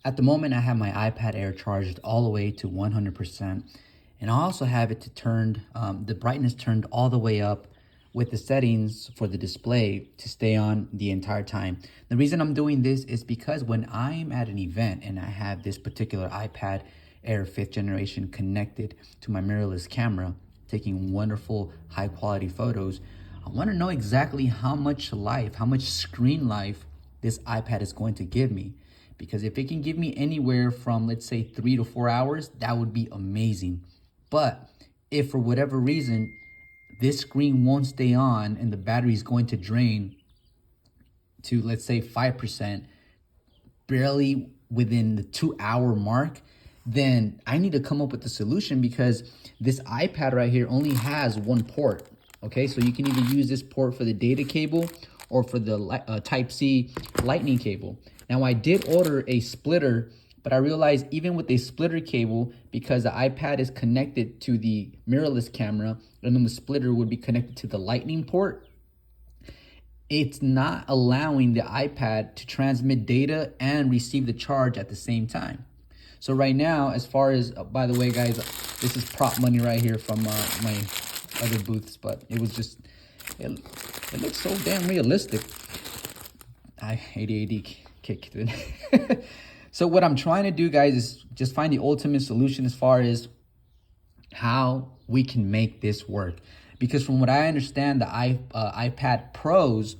At the moment, I have my iPad Air charged all the way to 100%. And I also have it to the brightness turned all the way up with the settings for the display to stay on the entire time. The reason I'm doing this is because when I'm at an event and I have this particular iPad Air 5th generation connected to my mirrorless camera, taking wonderful high quality photos, I want to know exactly how much screen life this iPad is going to give me. Because if it can give me anywhere from, let's say, 3 to 4 hours, that would be amazing. But if for whatever reason, this screen won't stay on and the battery is going to drain to, let's say, 5%, barely within the 2-hour mark, then I need to come up with a solution, because this iPad right here only has one port. Okay, so you can either use this port for the data cable or for the Type-C lightning cable. Now, I did order a splitter, but I realized even with a splitter cable, because the iPad is connected to the mirrorless camera and then the splitter would be connected to the lightning port, it's not allowing the iPad to transmit data and receive the charge at the same time. So right now, as far as, by the way, guys, this is prop money right here from my other booths, but it was just, it looks so damn realistic. ADD kicked in. So what I'm trying to do, guys, is just find the ultimate solution as far as how we can make this work. Because from what I understand, the iPad Pros,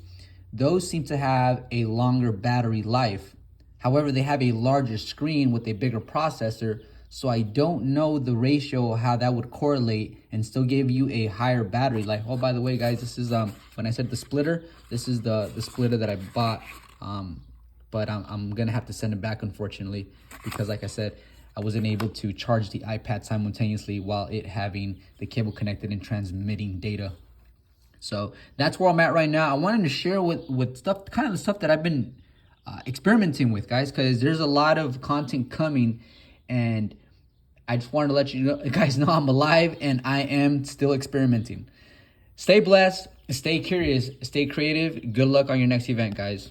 those seem to have a longer battery life. However, they have a larger screen with a bigger processor. So I don't know the ratio of how that would correlate and still give you a higher battery life. Oh, by the way, guys, this is when I said the splitter, this is the splitter that I bought. But I'm gonna have to send it back, unfortunately, because like I said, I wasn't able to charge the iPad simultaneously while it having the cable connected and transmitting data. So that's where I'm at right now. I wanted to share with stuff, kind of the stuff that I've been experimenting with, guys, because there's a lot of content coming, and I just wanted to let you guys know I'm alive and I am still experimenting. Stay blessed, stay curious, stay creative. Good luck on your next event, guys.